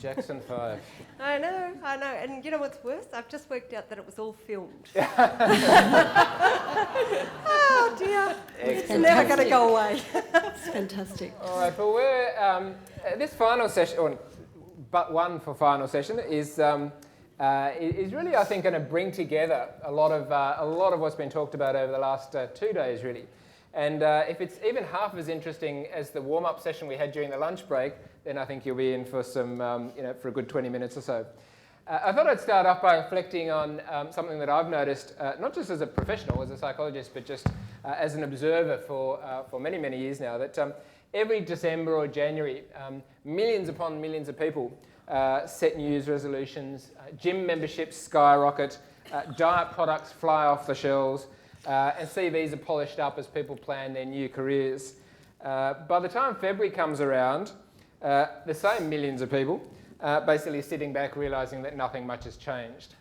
Jackson 5. I know. And you know what's worse? I've just worked out that it was all filmed. Oh dear. It's never going to go away. It's fantastic. All right, well, we're, this final session, or but one for final session, is really, I think, going to bring together a lot of what's been talked about over the last 2 days, really. And if it's even half as interesting as the warm-up session we had during the lunch break, then I think you'll be in for some, for a good 20 minutes or so. I thought I'd start off by reflecting on something that I've noticed, not just as a professional, as a psychologist, but just as an observer for many, many years now, that every December or January, millions upon millions of people set New Year's resolutions, gym memberships skyrocket, diet products fly off the shelves, and CVs are polished up as people plan their new careers. By the time February comes around, the same millions of people basically sitting back realising that nothing much has changed.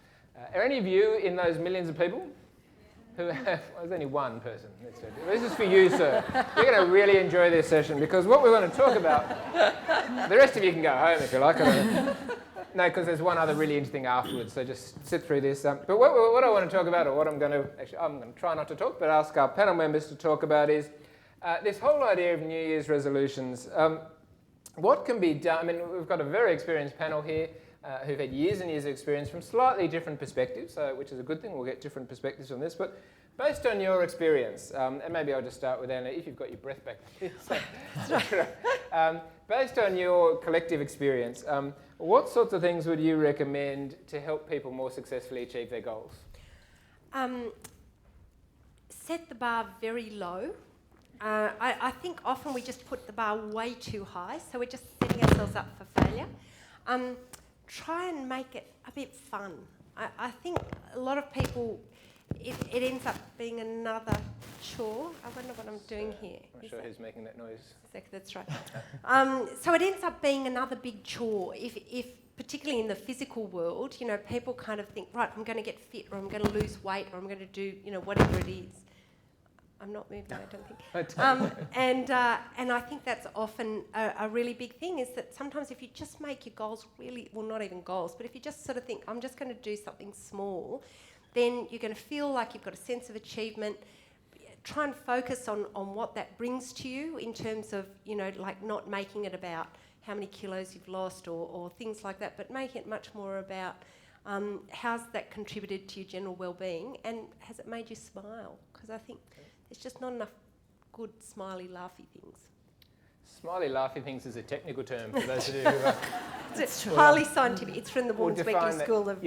Are any of you in those millions of people? Who have, well, there's only one person. This is for you, sir. You're going to really enjoy this session because what we want to talk about, the rest of you can go home if you like. No, because there's one other really interesting afterwards, so just sit through this. But what I want to talk about, or what I'm going to try not to talk, but ask our panel members to talk about is this whole idea of New Year's resolutions. What can be done? I mean, we've got a very experienced panel here who've had years and years of experience from slightly different perspectives, which is a good thing. We'll get different perspectives on this. But based on your experience, and maybe I'll just start with Anna, if you've got your breath back. Based on your collective experience, what sorts of things would you recommend to help people more successfully achieve their goals? Set the bar very low. I think often we just put the bar way too high, so we're just setting ourselves up for failure. Try and make it a bit fun. I think a lot of people, it ends up being another chore. I wonder what I'm doing here. I'm sure who's making that noise. Exactly, that's right. So it ends up being another big chore. If particularly in the physical world, people kind of think, right, I'm going to get fit, or I'm going to lose weight, or I'm going to do, whatever it is. I'm not moving, I don't think. And I think that's often a really big thing, is that sometimes if you just make your goals really, well, not even goals, but if you just sort of think, I'm just going to do something small, then you're going to feel like you've got a sense of achievement. Try and focus on what that brings to you in terms of, like not making it about how many kilos you've lost or things like that, but make it much more about how's that contributed to your general well-being, and has it made you smile? Because I think there's just not enough good smiley, laughy things. Smiley, laughy things is a technical term for those of you who it's highly scientific. It's from the Women's Weekly School of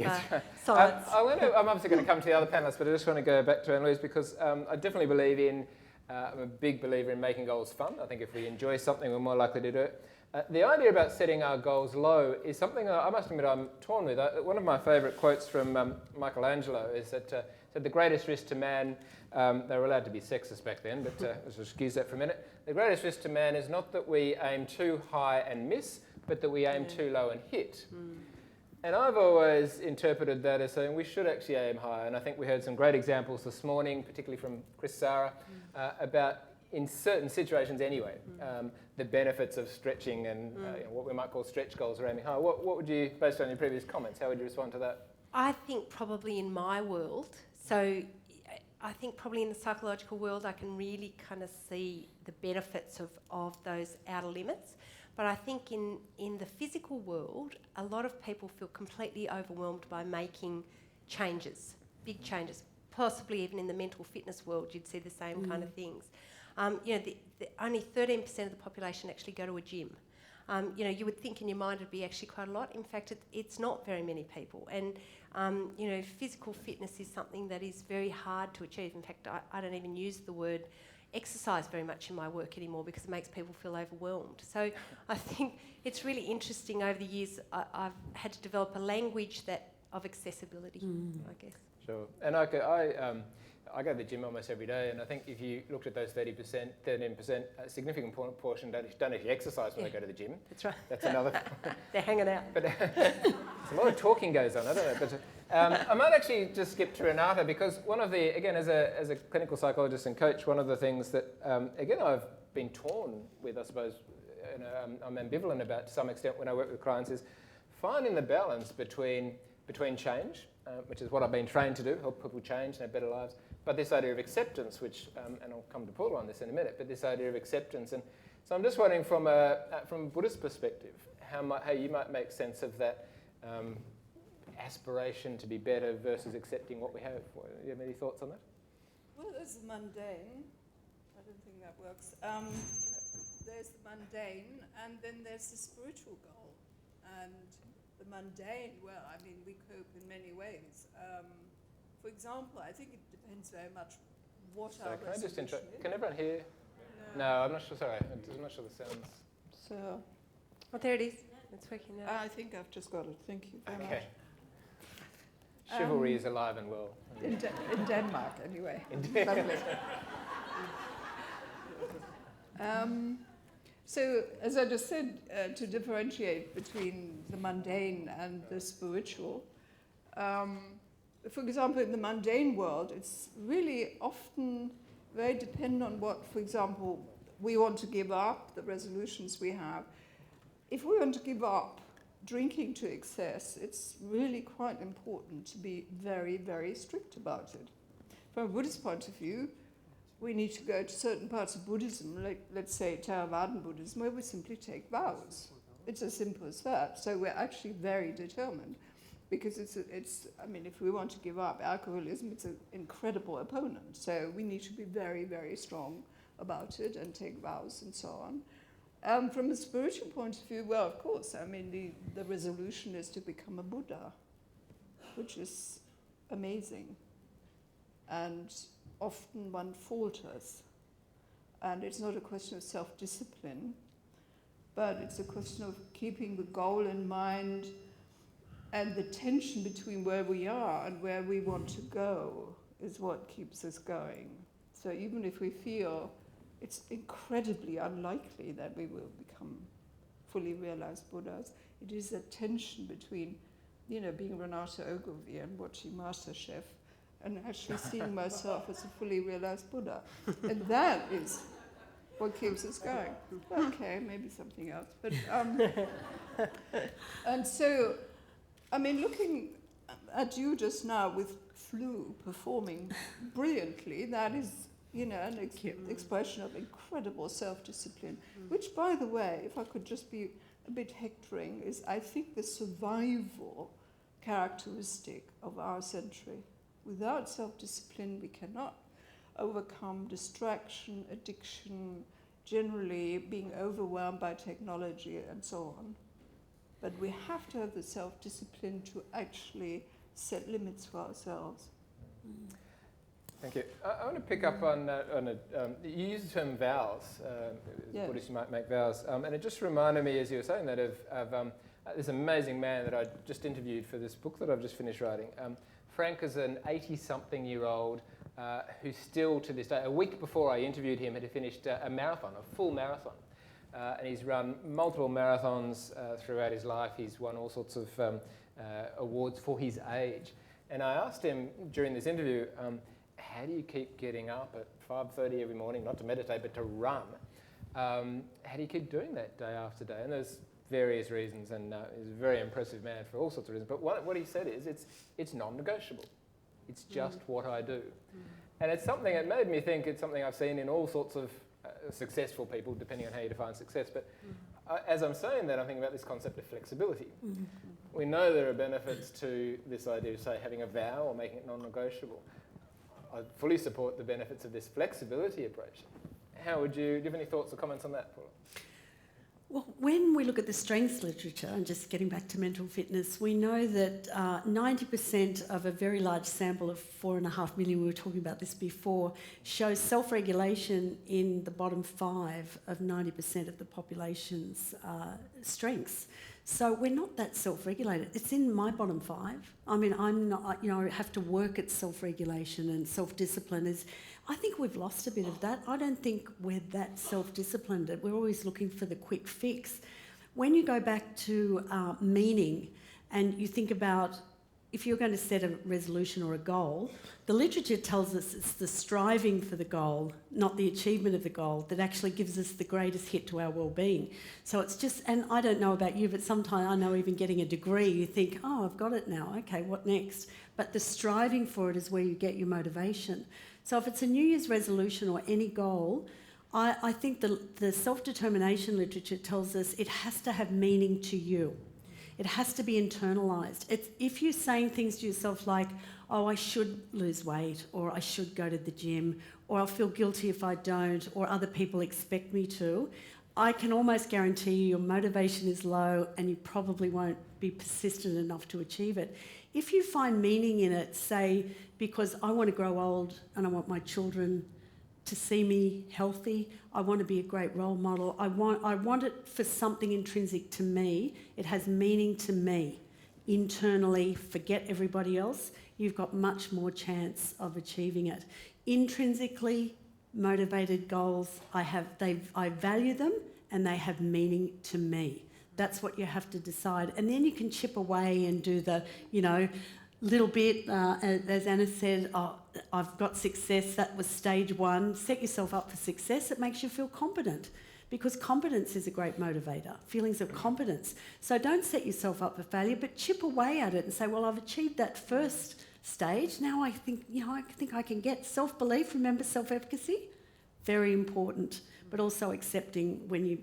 Science. I'm obviously going to come to the other panellists, but I just want to go back to Anne-Louise because I definitely believe in, I'm a big believer in making goals fun. I think if we enjoy something, we're more likely to do it. The idea about setting our goals low is something I must admit I'm torn with. One of my favourite quotes from Michelangelo is that the greatest risk to man, they were allowed to be sexist back then, but let's excuse that for a minute. The greatest risk to man is not that we aim too high and miss, but that we aim too low and hit. And I've always interpreted that as saying we should actually aim higher. And I think we heard some great examples this morning, particularly from Chris Sara, about, in certain situations anyway, the benefits of stretching and what we might call stretch goals or aiming high. What would you, based on your previous comments, how would you respond to that? I think probably in my world, so I think probably in the psychological world I can really kind of see the benefits of those outer limits. But I think in the physical world, a lot of people feel completely overwhelmed by making changes, big changes. Possibly even in the mental fitness world, you'd see the same kind of things. Only 13% of the population actually go to a gym. You would think in your mind it'd be actually quite a lot. In fact, it's not very many people. And, physical fitness is something that is very hard to achieve. In fact, I don't even use the word exercise very much in my work anymore because it makes people feel overwhelmed. So I think it's really interesting over the years I've had to develop a language of accessibility, I guess. Sure. And I go to the gym almost every day, and I think if you looked at those 13%, a significant portion don't actually exercise when they go to the gym. That's right. That's another. They're hanging out. But a lot of talking goes on, I don't know. But I might actually just skip to Renata because one of the, again, as a clinical psychologist and coach, one of the things that, again, I've been torn with, I suppose, I'm ambivalent about to some extent when I work with clients is, finding the balance between change, which is what I've been trained to do, help people change and have better lives, but this idea of acceptance, which, and I'll come to Paula on this in a minute, but this idea of acceptance. And so I'm just wondering from a Buddhist perspective, how you might make sense of that aspiration to be better versus accepting what we have. Do you have any thoughts on that? Well, there's the mundane. I don't think that works. There's the mundane, and then there's the spiritual goal. And the mundane, well, I mean, we cope in many ways. For example, I think it depends very much what our Can I just resolution is. Can everyone hear? No, I'm not sure. Sorry, I'm not sure the sounds. So, Oh, there it is. It's working now. I think I've just got it. Thank you very much. Chivalry is alive and well. In Denmark, anyway. So, as I just said, to differentiate between the mundane and the spiritual, for example, in the mundane world, it's really often very dependent on what, for example, we want to give up, the resolutions we have. If we want to give up drinking to excess, it's really quite important to be very, very strict about it. From a Buddhist point of view, we need to go to certain parts of Buddhism, like let's say Theravada Buddhism, where we simply take vows. It's as simple as that. So we're actually very determined, because I mean, if we want to give up alcoholism, it's an incredible opponent. So we need to be very, very strong about it and take vows and so on. From a spiritual point of view, well, of course, I mean, the resolution is to become a Buddha, which is amazing. And often one falters. And it's not a question of self-discipline, but it's a question of keeping the goal in mind and the tension between where we are and where we want to go is what keeps us going. So even if we feel it's incredibly unlikely that we will become fully realized Buddhas, it is a tension between, being Renata Ogilvy and watching MasterChef and actually seeing myself as a fully realized Buddha. And that is what keeps us going. Okay, maybe something else. But and so, I mean, looking at you just now with Flu performing brilliantly, that is, an expression of incredible self-discipline, which, by the way, if I could just be a bit hectoring, is, I think, the survival characteristic of our century. Without self-discipline, we cannot overcome distraction, addiction, generally being overwhelmed by technology and so on. But we have to have the self-discipline to actually set limits for ourselves. Thank you. I want to pick up on you used the term vows. Yes. Buddhists might make vows. And it just reminded me, as you were saying that, of this amazing man that I just interviewed for this book that I've just finished writing. Frank is an 80-something-year-old who still, to this day, a week before I interviewed him, had finished a marathon, a full marathon. And he's run multiple marathons throughout his life. He's won all sorts of awards for his age. And I asked him during this interview, how do you keep getting up at 5:30 every morning, not to meditate, but to run? How do you keep doing that day after day? And there's various reasons, and he's a very impressive man for all sorts of reasons. But what he said is, it's non-negotiable. It's just what I do. And it's something, it made me think, it's something I've seen in all sorts of successful people, depending on how you define success. But as I'm saying that, I'm thinking about this concept of flexibility. We know there are benefits to this idea of, say, having a vow or making it non-negotiable. I fully support the benefits of this flexibility approach. Do you have any thoughts or comments on that, Paula? Well, when we look at the strengths literature, and just getting back to mental fitness, we know that 90% of a very large sample of 4.5 million, we were talking about this before, shows self-regulation in the bottom 5 of 90% of the population's strengths. So we're not that self-regulated. It's in my bottom 5. I mean, I'm not, I have to work at self-regulation and self-discipline. I think we've lost a bit of that. I don't think we're that self-disciplined. We're always looking for the quick fix. When you go back to meaning and you think about, if you're going to set a resolution or a goal, the literature tells us it's the striving for the goal, not the achievement of the goal, that actually gives us the greatest hit to our well-being. So it's just, and I don't know about you, but sometimes I know even getting a degree, you think, oh, I've got it now, okay, what next? But the striving for it is where you get your motivation. So if it's a New Year's resolution or any goal, I think the self-determination literature tells us it has to have meaning to you. It has to be internalised. If you're saying things to yourself like, oh, I should lose weight, or I should go to the gym, or I'll feel guilty if I don't, or other people expect me to, I can almost guarantee you your motivation is low and you probably won't be persistent enough to achieve it. If you find meaning in it, say, because I want to grow old and I want my children to see me healthy, I want to be a great role model, I want it for something intrinsic to me, it has meaning to me. Internally, forget everybody else, you've got much more chance of achieving it. Intrinsically motivated goals, I value them and they have meaning to me. That's what you have to decide. And then you can chip away and do the, little bit, as Anna said, I've got success, that was stage one. Set yourself up for success, it makes you feel competent, because competence is a great motivator, feelings of competence. So don't set yourself up for failure, but chip away at it and say, well, I've achieved that first stage, now I think, I can get self-belief, remember self-efficacy, very important, but also accepting when you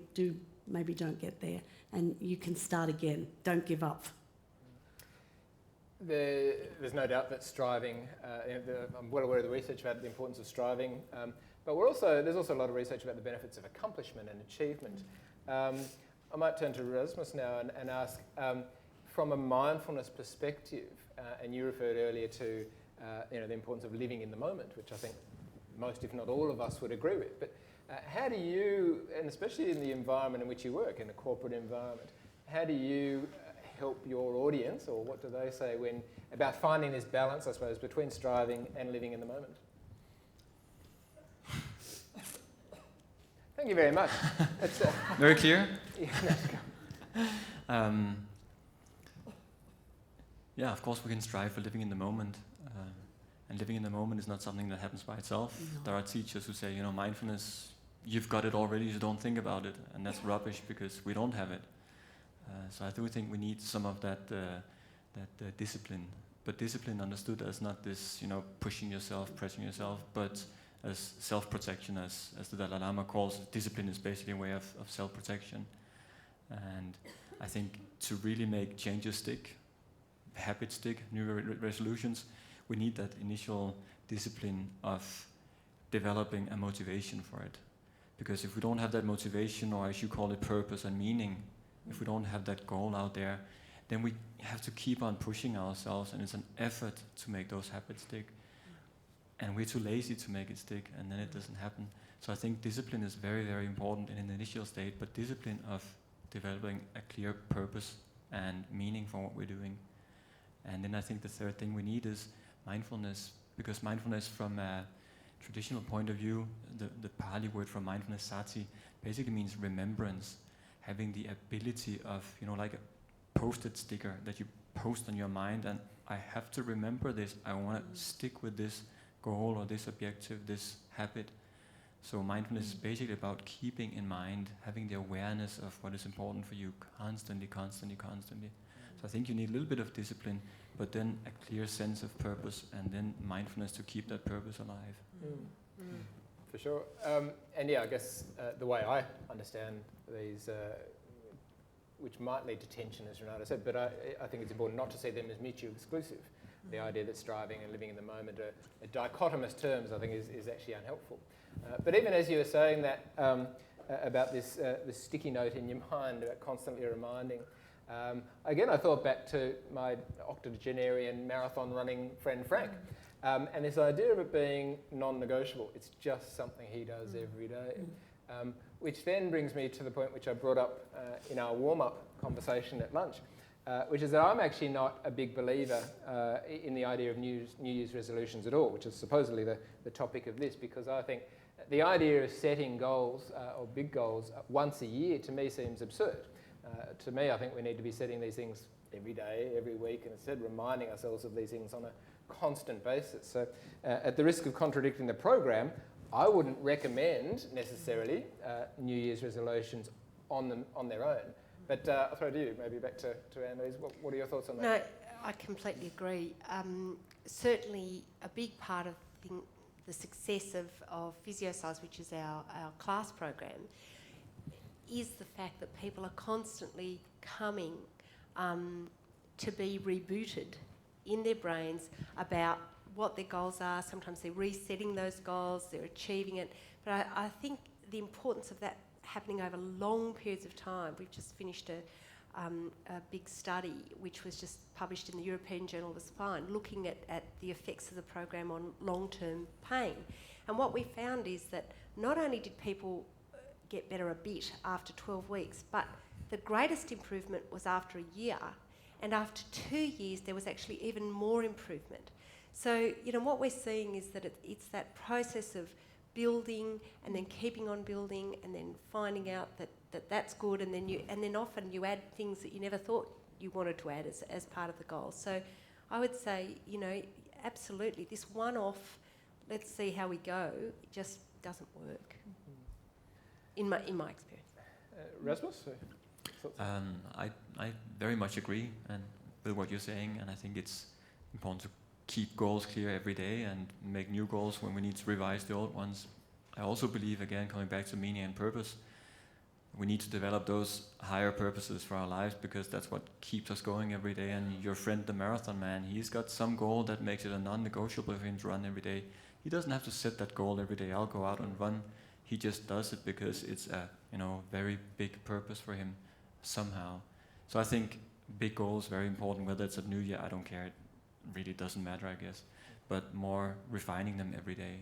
maybe don't get there, and you can start again, don't give up. There's no doubt that striving, I'm well aware of the research about the importance of striving, but there's also a lot of research about the benefits of accomplishment and achievement. I might turn to Rasmus now and ask, from a mindfulness perspective, and you referred earlier to the importance of living in the moment, which I think most, if not all of us, would agree with. But how do you, and especially in the environment in which you work, in a corporate environment, how do you help your audience, or what do they say about finding this balance, I suppose, between striving and living in the moment? Thank you very much. That's, very clear? Yeah, of course we can strive for living in the moment. And living in the moment is not something that happens by itself. No. There are teachers who say, mindfulness, you've got it already, so don't think about it. And that's rubbish, because we don't have it. So I do think we need some of that discipline. But discipline understood as not this, pushing yourself, pressing yourself, but as self-protection, as the Dalai Lama calls it. Discipline is basically a way of self-protection. And I think to really make changes stick, habits stick, new resolutions, we need that initial discipline of developing a motivation for it. Because if we don't have that motivation, or as you call it, purpose and meaning, if we don't have that goal out there, then we have to keep on pushing ourselves, and it's an effort to make those habits stick. And we're too lazy to make it stick, and then it doesn't happen. So I think discipline is very, very important in an initial state, but discipline of developing a clear purpose and meaning for what we're doing. And then I think the third thing we need is mindfulness, because mindfulness from a traditional point of view, the Pali word for mindfulness, sati, basically means remembrance. Having the ability of, like a post-it sticker that you post on your mind, and I have to remember this, I want to stick with this goal or this objective, this habit. So mindfulness is basically about keeping in mind, having the awareness of what is important for you constantly. So I think you need a little bit of discipline, but then a clear sense of purpose, and then mindfulness to keep that purpose alive. For sure. And yeah, I guess the way I understand these, which might lead to tension, as Renata said, but I think it's important not to see them as mutually exclusive. The idea that striving and living in the moment are dichotomous terms, I think, is actually unhelpful. But even as you were saying that about this sticky note in your mind, about constantly reminding, again, I thought back to my octogenarian marathon running friend Frank. And this idea of it being non-negotiable, it's just something he does every day. Which then brings me to the point which I brought up in our warm-up conversation at lunch, which is that I'm actually not a big believer in the idea of New Year's resolutions at all, which is supposedly the topic of this, because I think the idea of setting goals, or big goals, once a year, to me seems absurd. To me, I think we need to be setting these things every day, every week, and instead reminding ourselves of these things on a constant basis. So at the risk of contradicting the program, I wouldn't recommend necessarily New Year's resolutions on their own. But I'll throw to you, maybe back to Annalise. What are your thoughts on that? No, I completely agree. Certainly a big part of the success of PhysioScience, which is our class program, is the fact that people are constantly coming to be rebooted in their brains about what their goals are. Sometimes they're resetting those goals, they're achieving it. But I think the importance of that happening over long periods of time. We've just finished a big study which was just published in the European Journal of the Spine, looking at the effects of the program on long-term pain. And what we found is that not only did people get better a bit after 12 weeks, but the greatest improvement was after a year, and after 2 years there was actually even more improvement. So, what we're seeing is that it's that process of building and then keeping on building and then finding out that's good, and then often you add things that you never thought you wanted to add as part of the goal. So I would say, absolutely, this one-off, let's see how we go, it just doesn't work, in my experience. Rasmus? I very much agree with what you're saying, and I think it's important to keep goals clear every day and make new goals when we need to revise the old ones. I also believe, again, coming back to meaning and purpose, we need to develop those higher purposes for our lives, because that's what keeps us going every day. And your friend, the marathon man, he's got some goal that makes it a non-negotiable for him to run every day. He doesn't have to set that goal every day. I'll go out and run. He just does it because it's a very big purpose for him somehow. So I think big goals very important. Whether it's a new year, I don't care. It really doesn't matter, I guess. But more refining them every day.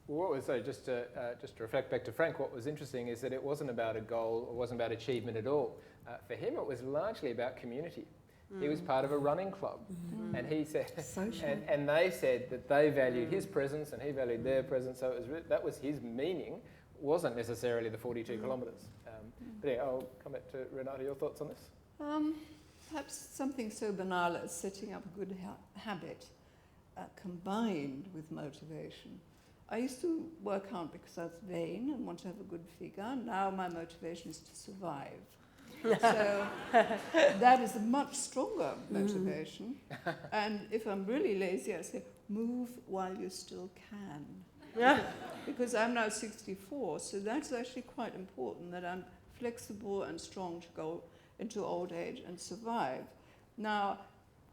Well, what was just to reflect back to Frank, what was interesting is that it wasn't about a goal, it wasn't about achievement at all. For him, it was largely about community. He was part of a running club, and he said, and they said that they valued his presence and he valued their presence. So that was his meaning. Wasn't necessarily the 42 kilometres. But yeah, I'll come back to Renata. Your thoughts on this? Perhaps something so banal as setting up a good habit combined with motivation. I used to work out because I was vain and want to have a good figure. Now my motivation is to survive. So that is a much stronger motivation. And if I'm really lazy, I say, move while you still can. Because I'm now 64, so that's actually quite important, that I'm flexible and strong to go into old age and survive. Now,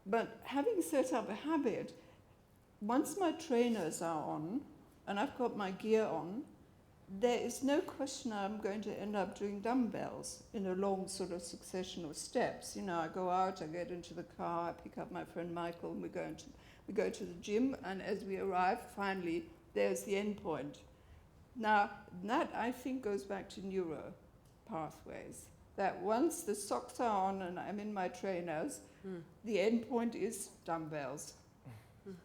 but having set up a habit, once my trainers are on, and I've got my gear on, there is no question I'm going to end up doing dumbbells in a long sort of succession of steps. I go out, I get into the car, I pick up my friend Michael, and we go to the gym, and as we arrive, finally, there's the end point. Now, that I think goes back to neuro pathways, that once the socks are on and I'm in my trainers, the end point is dumbbells.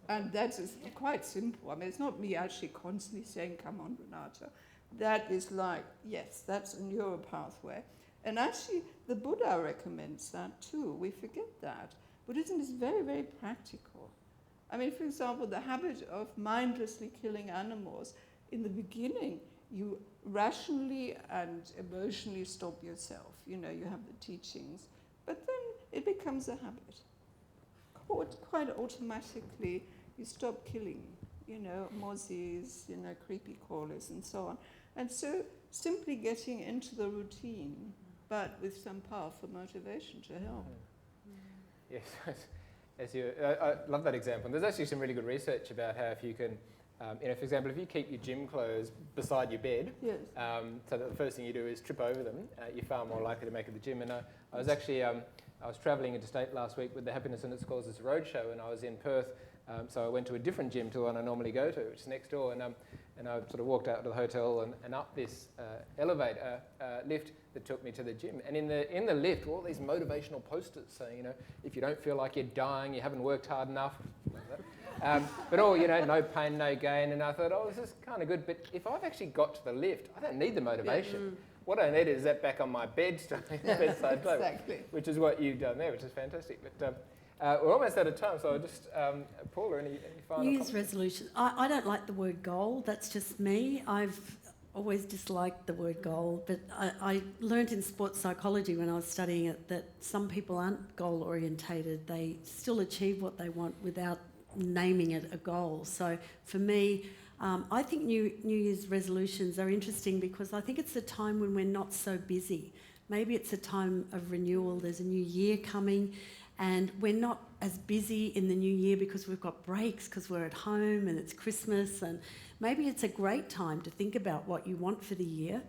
And that is quite simple. I mean, it's not me actually constantly saying, come on, Renata. That is like, yes, that's a neural pathway. And actually, the Buddha recommends that too. We forget that. Buddhism is very, very practical. I mean, for example, the habit of mindlessly killing animals, in the beginning, you rationally and emotionally stop yourself. You have the teachings. But then it becomes a habit. Quite automatically, you stop killing, mozzies, creepy crawlers and so on. And so simply getting into the routine, but with some powerful motivation to help. Yes, I love that example. There's actually some really good research about how if you can, for example, if you keep your gym clothes beside your bed, yes. So that the first thing you do is trip over them, you're far more likely to make it to the gym. And I was actually, I was travelling interstate last week with the Happiness and Its Causes Roadshow, and I was in Perth, so I went to a different gym to the one I normally go to, which is next door, and I sort of walked out to the hotel and up this elevator lift that took me to the gym. And in the lift were all these motivational posters saying, if you don't feel like you're dying, you haven't worked hard enough. But all, no pain, no gain. And I thought, this is kind of good. But if I've actually got to the lift, I don't need the motivation. what I need is that back on my bedside table, Exactly. which is what you've done there, which is fantastic. But we're almost out of time, so I'll just, Paula, any final New Year's comments? resolution. I don't like the word goal. That's just me. I've always disliked the word goal, but I learned in sports psychology when I was studying it that some people aren't goal orientated. They still achieve what they want without naming it a goal. So for me, I think New Year's resolutions are interesting because I think it's a time when we're not so busy. Maybe it's a time of renewal. There's a new year coming and we're not as busy in the new year because we've got breaks, because we're at home and it's Christmas, and maybe it's a great time to think about what you want for the year.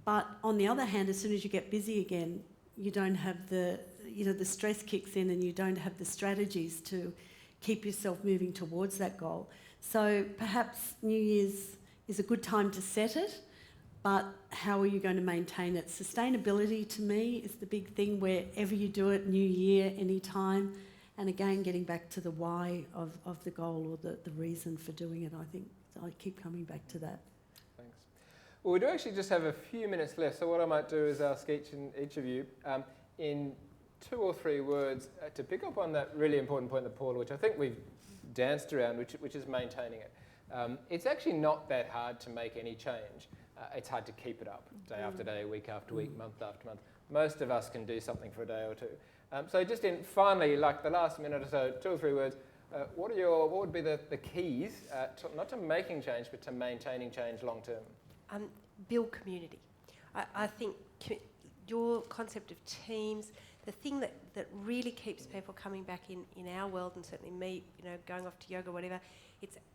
But on the other hand, as soon as you get busy again, you don't have the stress kicks in and you don't have the strategies to keep yourself moving towards that goal. So perhaps New Year's is a good time to set it, but how are you going to maintain it? Sustainability to me is the big thing wherever you do it, new year, any time. And again, getting back to the why of the goal or the reason for doing it, I think I keep coming back to that. Thanks. Well, we do actually just have a few minutes left, so what I might do is ask each of you in 2 or 3 words to pick up on that really important point that Paula, which I think we've danced around, which is maintaining it. It's actually not that hard to make any change. It's hard to keep it up day after day, week after week, month after month. Most of us can do something for a day or two. So just finally, like the last minute or so, 2 or 3 words, what would be the keys, not to making change, but to maintaining change long term? Build community. I think your concept of teams, the thing that really keeps people coming back in our world, and certainly me, going off to yoga, whatever,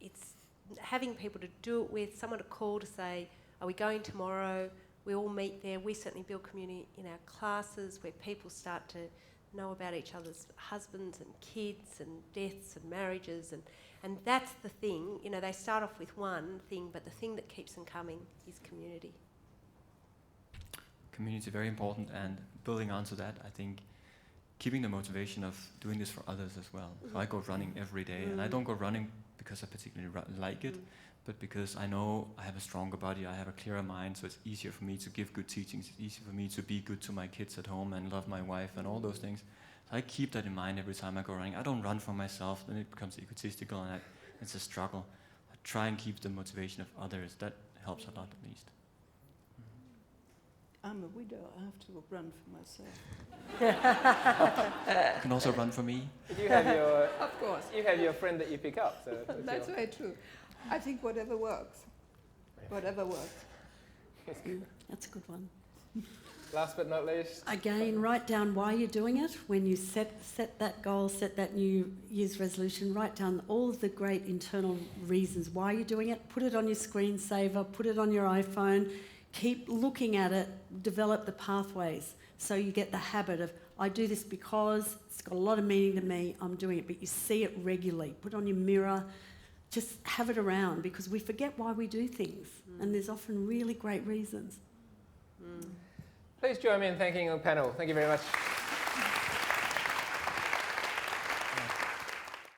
it's having people to do it with, someone to call to say, are we going tomorrow? We all meet there. We certainly build community in our classes where people start to know about each other's husbands and kids and deaths and marriages, and that's the thing. They start off with one thing, but the thing that keeps them coming is community. Community is very important, and building onto that, I think keeping the motivation of doing this for others as well. So I go running every day, and I don't go running because I particularly like it, but because I know I have a stronger body, I have a clearer mind, so it's easier for me to give good teachings, it's easier for me to be good to my kids at home and love my wife and all those things. So I keep that in mind every time I go running. I don't run for myself, then it becomes egotistical and it's a struggle. I try and keep the motivation of others. That helps a lot at least. I'm a widow, I have to run for myself. You can also run for me. But you have your, Of course. you have your friend that you pick up. So That's very true. I think whatever works. Whatever works. That's a good one. Last but not least. Again, write down why you're doing it. When you set that goal, set that New Year's resolution, write down all of the great internal reasons why you're doing it. Put it on your screensaver, put it on your iPhone. Keep looking at it, develop the pathways so you get the habit of, I do this because it's got a lot of meaning to me, I'm doing it, but you see it regularly. Put it on your mirror, just have it around because we forget why we do things and there's often really great reasons. Please join me in thanking the panel. Thank you very much.